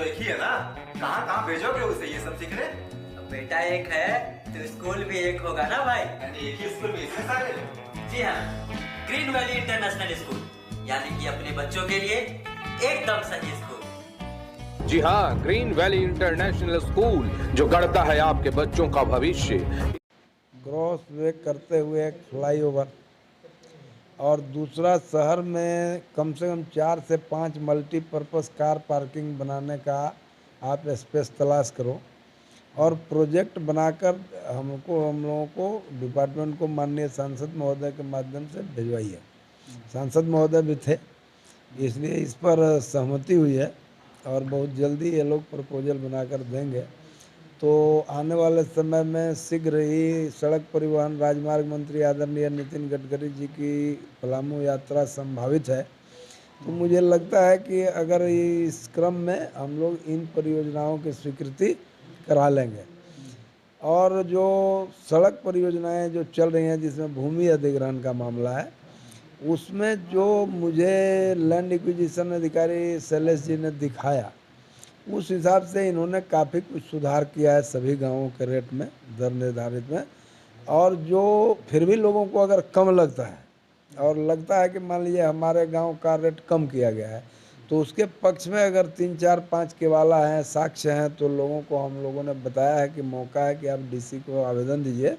एक ही है ना, कहाँ कहाँ भेजोगे उसे ये सब सीखने? बेटा एक है तो स्कूल भी एक होगा ना भाई। यानी एक ही स्कूल में इतने सारे? जी हाँ, ग्रीन वैली इंटरनेशनल स्कूल, यानी कि अपने बच्चों के लिए एकदम सही स्कूल। जी हाँ, ग्रीन वैली इंटरनेशनल स्कूल जो गढ़ता है आपके बच्चों का भविष्य। क्रॉस वे करते हुए एक फ्लाईओवर, और दूसरा शहर में कम से कम 4 से 5 मल्टीपर्पज़ कार पार्किंग बनाने का आप स्पेस तलाश करो, और प्रोजेक्ट बनाकर हम लोगों को डिपार्टमेंट को माननीय सांसद महोदय के माध्यम से भिजवाइए। सांसद महोदय भी थे, इसलिए इस पर सहमति हुई है और बहुत जल्दी ये लोग प्रपोजल बनाकर देंगे। तो आने वाले समय में शीघ्र ही सड़क परिवहन राजमार्ग मंत्री आदरणीय नितिन गडकरी जी की पलामू यात्रा संभावित है। तो मुझे लगता है कि अगर इस क्रम में हम लोग इन परियोजनाओं की स्वीकृति करा लेंगे, और जो सड़क परियोजनाएं जो चल रही हैं जिसमें भूमि अधिग्रहण का मामला है, उसमें जो मुझे लैंड एक्विजिशन अधिकारी शैलेश जी ने दिखाया, उस हिसाब से इन्होंने काफ़ी कुछ सुधार किया है सभी गांवों के रेट में, दर निर्धारित में। और जो फिर भी लोगों को अगर कम लगता है और लगता है कि मान लीजिए हमारे गांव का रेट कम किया गया है, तो उसके पक्ष में अगर 3, 4, 5 केवाला हैं, साक्ष्य हैं, तो लोगों को हम लोगों ने बताया है कि मौका है कि आप डीसी को आवेदन दीजिए,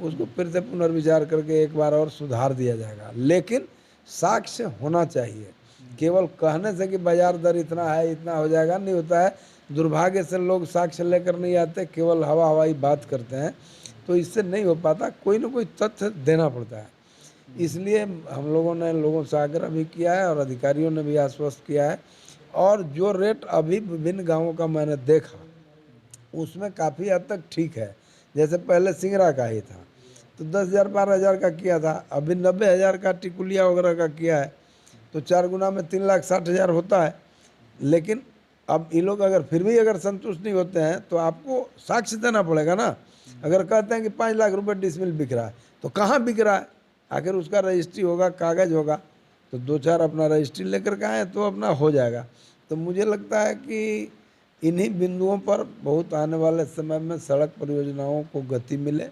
उसको फिर से पुनर्विचार करके एक बार और सुधार दिया जाएगा। लेकिन साक्ष्य होना चाहिए, केवल कहने से कि बाजार दर इतना है, इतना हो जाएगा, नहीं होता है। दुर्भाग्य से लोग साक्ष्य लेकर नहीं आते, केवल हवाई बात करते हैं, तो इससे नहीं हो पाता, कोई ना कोई तथ्य देना पड़ता है। इसलिए हम लोगों ने लोगों से आग्रह भी किया है और अधिकारियों ने भी आश्वस्त किया है। और जो रेट अभी विभिन्न गाँवों का मैंने देखा, उसमें काफ़ी हद तक ठीक है। जैसे पहले सिंगरा का ही था तो 10,000 12,000 का किया था, अभी 90,000 का टिकुलिया वगैरह का किया है, तो 4 गुना में 3,60,000 होता है। लेकिन अब ये लोग अगर फिर भी अगर संतुष्ट नहीं होते हैं तो आपको साक्ष्य देना पड़ेगा ना। अगर कहते हैं कि 5 लाख रुपए डिसमिल बिक रहा है, तो कहाँ बिक रहा है? आखिर उसका रजिस्ट्री होगा, कागज़ होगा, तो 2-4 अपना रजिस्ट्री लेकर के आए तो अपना हो जाएगा। तो मुझे लगता है कि इन्हीं बिंदुओं पर बहुत आने वाले समय में सड़क परियोजनाओं को गति मिले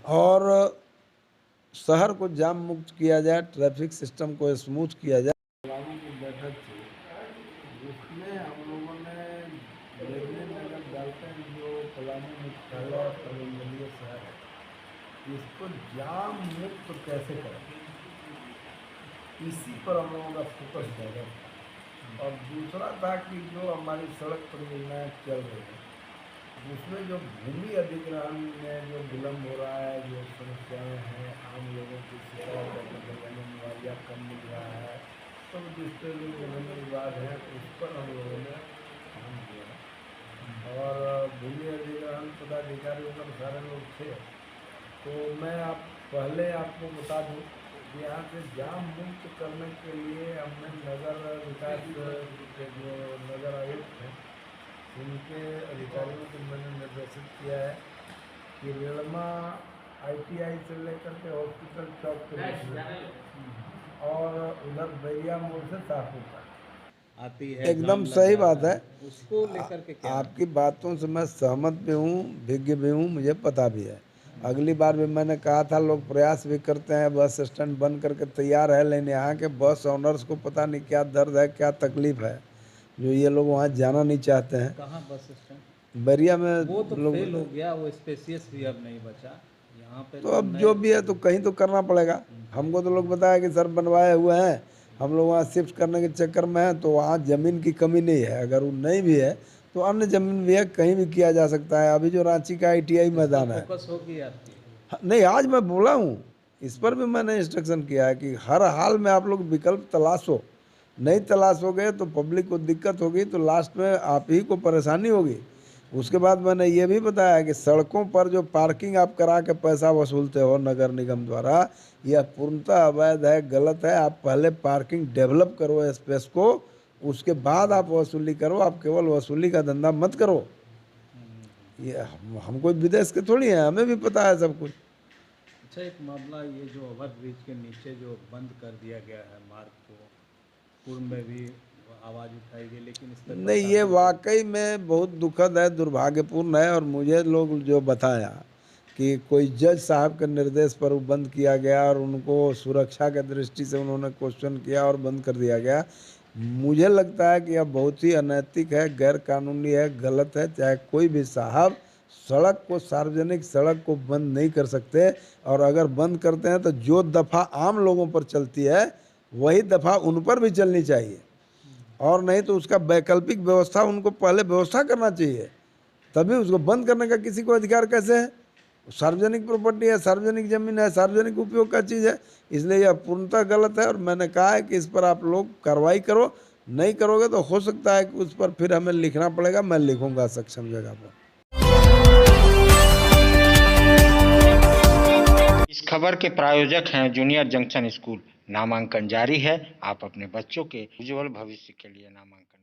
और शहर को जाम मुक्त किया जाए, ट्रैफिक सिस्टम को स्मूथ किया जाए। की बैठक थी, जिसमें हम लोगों ने रेलवे नगर डालते जो पलामू मुख्यालय प्रबंधनीय शहर है, इसको जाम मुक्त कैसे करें, इसी पर हम लोगों का फोकस ज़्यादा था। और दूसरा था कि जो हमारी सड़क परियोजनाएँ चल रही हैं, उसमें जो भूमि अधिग्रहण में जो विलम्ब हो रहा है, जो समस्याएं हैं, आम लोगों की सेवा करने मुआवजा कम मिल रहा है, तो जिससे जो विभिन्न विवाद हैं उस पर हम लोगों ने काम किया। और भूमि अधिग्रहण पदाधिकारी पर सारे लोग थे, तो मैं पहले आपको बता दूँ कि यहाँ से जाम मुक्त करने के लिए हमने नगर विकास के जो नगर आयुक्त हैं, उनके अधिकारियों को मैंने निर्देशित किया है कि रेलमा ITI से लेकर के हॉस्पिटल चौक के बीच और उधर बैरिया मोड़ से शाहपुर तक आती है। एकदम सही बात है, उसको लेकर के क्या आपकी बातों से मैं सहमत भी हूँ, विज्ञ भी हूँ, मुझे पता भी है। अगली बार भी मैंने कहा था, लोग प्रयास भी करते हैं, बस स्टैंड बन करके तैयार है, लेकिन यहाँ के बस ओनर्स को पता नहीं क्या दर्द है, क्या तकलीफ है, जो ये लोग वहाँ जाना नहीं चाहते हैं। कहाँ बस स्टैंड? बैरिया में वो तो लोग फेल हो गया, वो स्पेसियस भी अब नहीं बचा यहाँ पे। तो अब जो भी है तो कहीं तो करना पड़ेगा। हमको तो लोग बताया कि सर बनवाए हुए हैं, हम लोग वहाँ शिफ्ट करने के चक्कर में हैं, तो वहाँ ज़मीन की कमी नहीं है। अगर वो नहीं भी है तो अन्य ज़मीन भी है, कहीं भी किया जा सकता है। अभी जो रांची का ITI मैदान है, फोकस होगी आपकी? नहीं, आज मैं बोला हूँ, इस पर भी मैंने इंस्ट्रक्शन किया है कि हर हाल में आप लोग विकल्प तलाशो, नहीं तलाशोगे तो पब्लिक को दिक्कत होगी, तो लास्ट में आप ही को परेशानी होगी। उसके बाद मैंने ये भी बताया कि सड़कों पर जो पार्किंग आप करा के पैसा वसूलते हो नगर निगम द्वारा, यह पूर्णतः अवैध है, गलत है। आप पहले पार्किंग डेवलप करो स्पेस को, उसके बाद आप वसूली करो। आप केवल वसूली का धंधा मत करो। ये हम कोई विदेश के थोड़ी हैं, हमें भी पता है सब कुछ। अच्छा, एक मामला ये जो ओवर ब्रिज के नीचे जो बंद कर दिया गया है मार्ग को, पूर्व में भी आवाज़ उठाई गई, लेकिन इस पर नहीं, ये वाकई में बहुत दुखद है, दुर्भाग्यपूर्ण है। और मुझे लोग जो बताया कि कोई जज साहब के निर्देश पर वो बंद किया गया और उनको सुरक्षा के दृष्टि से उन्होंने क्वेश्चन किया और बंद कर दिया गया, मुझे लगता है कि यह बहुत ही अनैतिक है, गैर कानूनी है, गलत है। चाहे कोई भी साहब सड़क को, सार्वजनिक सड़क को बंद नहीं कर सकते, और अगर बंद करते हैं तो जो दफ़ा आम लोगों पर चलती है वही दफ़ा उन पर भी चलनी चाहिए, और नहीं तो उसका वैकल्पिक व्यवस्था उनको पहले व्यवस्था करना चाहिए, तभी उसको बंद करने का किसी को अधिकार कैसे है? सार्वजनिक प्रॉपर्टी है, सार्वजनिक जमीन है, सार्वजनिक उपयोग का चीज़ है, इसलिए यह पूर्णतः गलत है। और मैंने कहा है कि इस पर आप लोग कार्रवाई करो, नहीं करोगे तो हो सकता है कि उस पर फिर हमें लिखना पड़ेगा, मैं लिखूंगा सक्षम जगह पर। इस खबर के प्रायोजक हैं जूनियर जंक्शन स्कूल। नामांकन जारी है, आप अपने बच्चों के उज्जवल भविष्य के लिए नामांकन